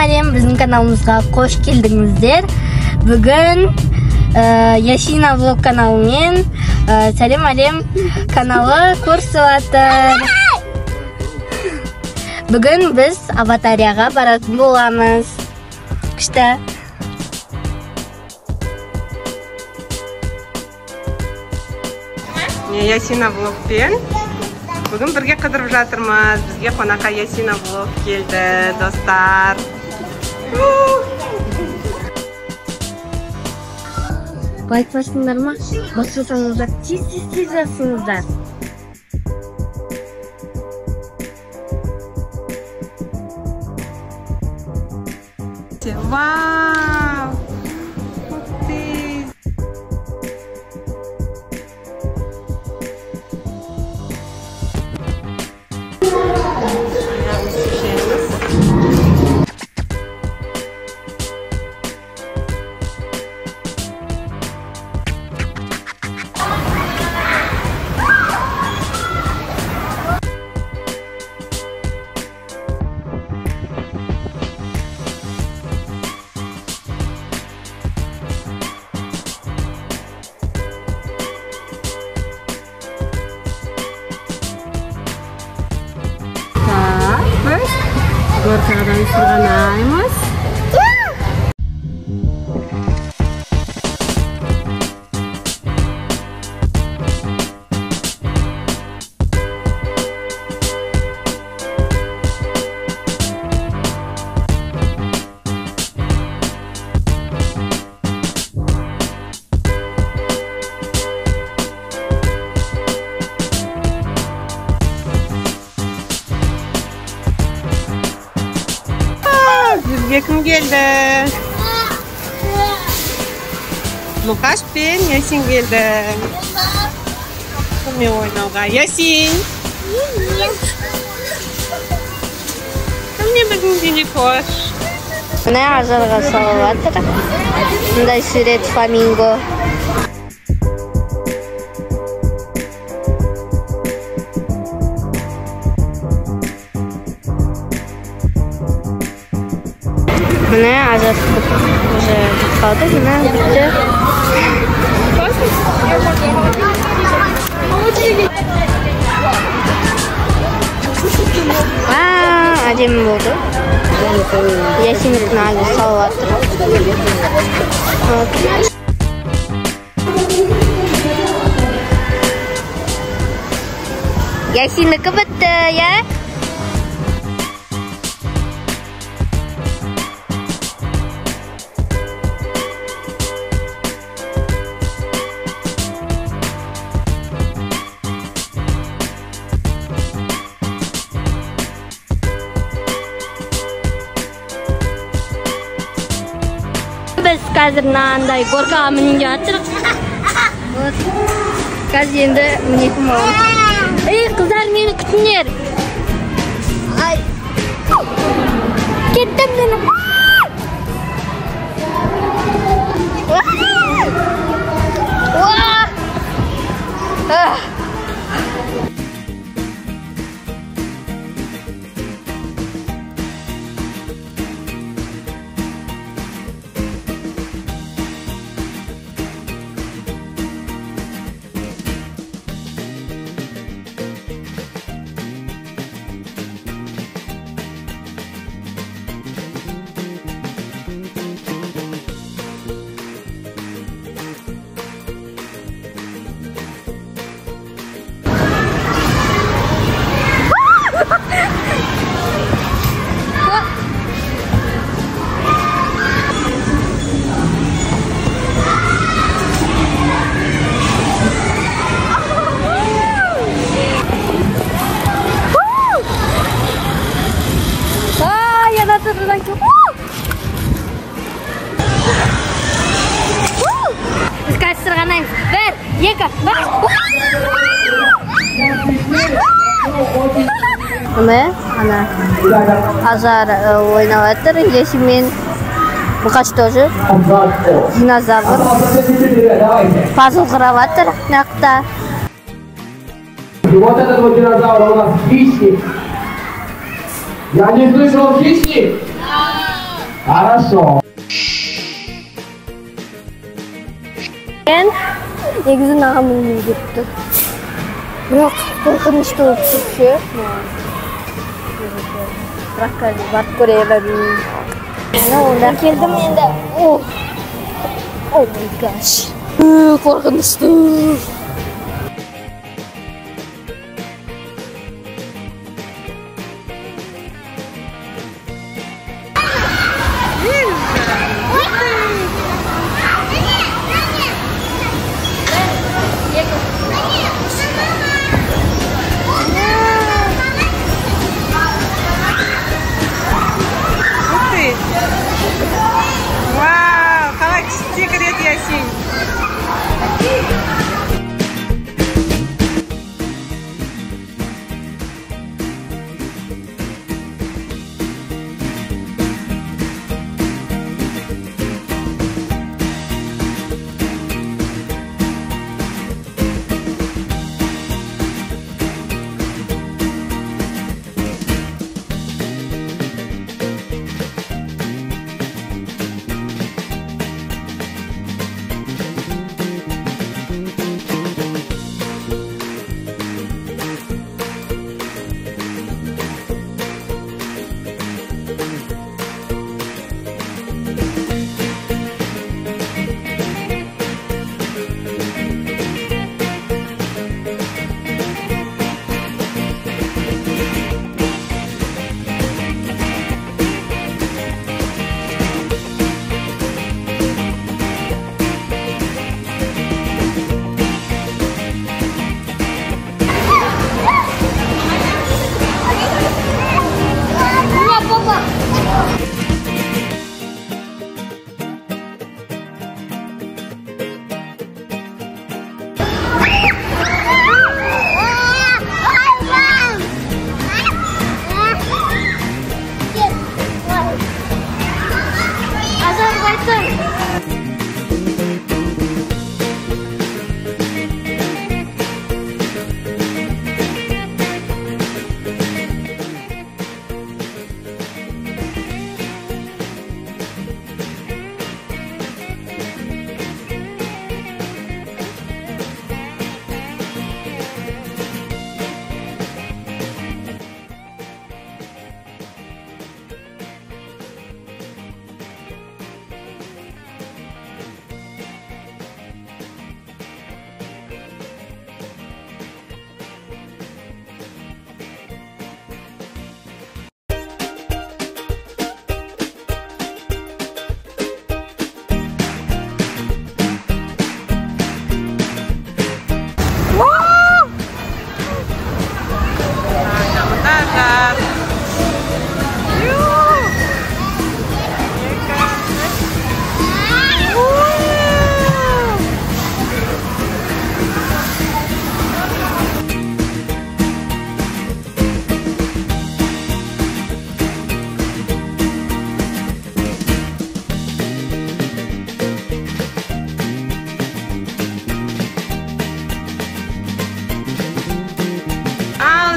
Әлем, біздің каналымызға қош келдіңіздер. Бүгін Ясина влог каналымен Сәлем Әлем каналы көрсетіп. Бүгін біз Аватарияға баратын боламыз. Күшті. Ясина влогпен бүгін бірге қыдырып жатырмыз. Бізге қонаққа Ясина влог келді, достар. Лайк басыңдар ма? Бассаңыздар, тез басыңыздар. Вау! Горкадан сырғанаймыз. Бізге кім келді? Лукаш пен Ясин келді. Кіммен ойнауға? Ясин! Кіммен біздің дене қош? Мына ажарға салып жатыр. Мұндай сурет фламинго. Мына ажар уже қалды, мына бітті. Әдемі болды. Ясинікін әлі салып жатыр. Ясинікі бітті, я? Біз қазір мынандай горкаға мінуге жатырмыз. Қазір енді мінетін боламыз. Ей, қыздар, мені күтіңдер. Ай. Кеттім мені. Біз қазір сырғанаймыз. Бір, екі, бір. Ана ажар ойнап жатыр. Ясинмен Лукаш тоже. Динозавр. Пазл құрап жатыр. Мынақта. Вот этот вот динозавр у нас хищник. Я не слышал хищник. 알았어. негізі наға мінбей кетті. Бірақ қорқынышты болып тұршы. Бірақ қазір барып көремін. Онда келдім енді. О май гаш. Қорқынышты. Вау, қалай түсте кіреді Ясин.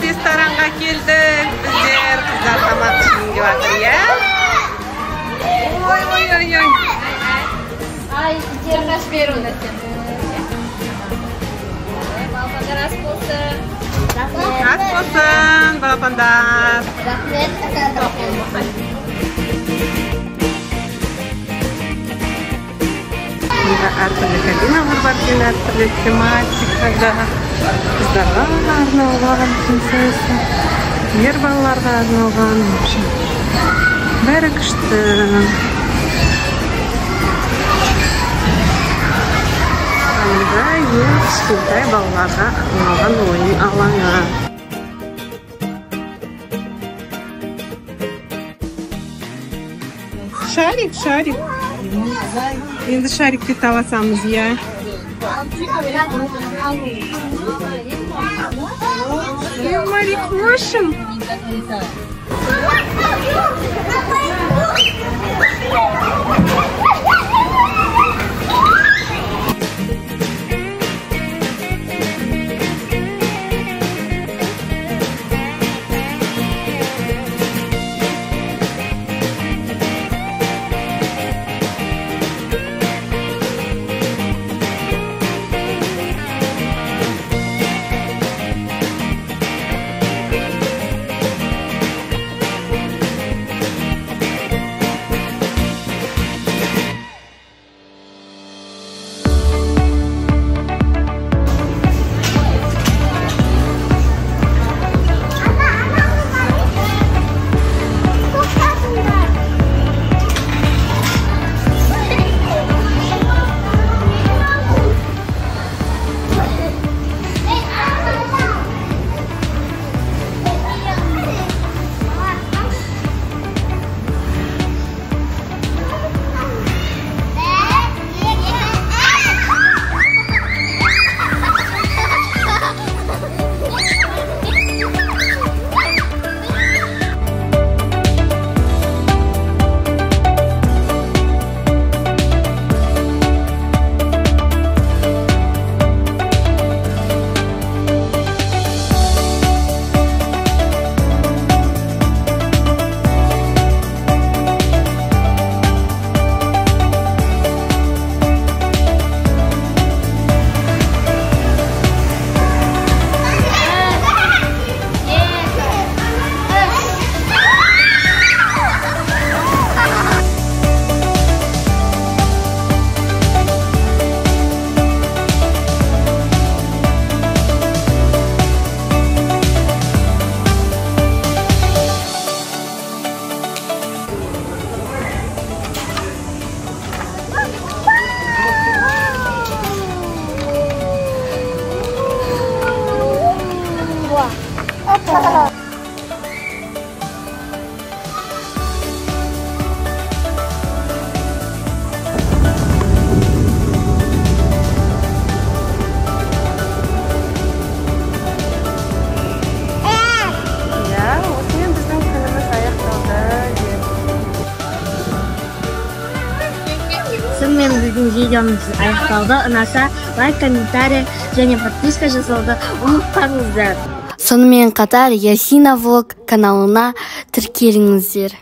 Restoranға келдік. Біздер қыздар тамақ ішейін деп жатыр, иә? Ой. Ай, терғаш бер онда сен. Балапандар ас болсын. Ас болсын, балапандар. Рахмет. Әртүрлі кабиналар бар екен, әртүрлі тематикада. Қыздарға арналған, принцесса, ер балаларға арналған. Бәрі күшті. Андай кішкентай балаларға арналған ойын алаңы. Шарик. Енді шарикті табасамыз, иә. Марихошым. видеомыз аяқталды. Ұнаса лайк, комментарий және подписка жасауды ұмытпаңыздар. Сонымен қатар Ясина Влог каналына тіркеліңіздер.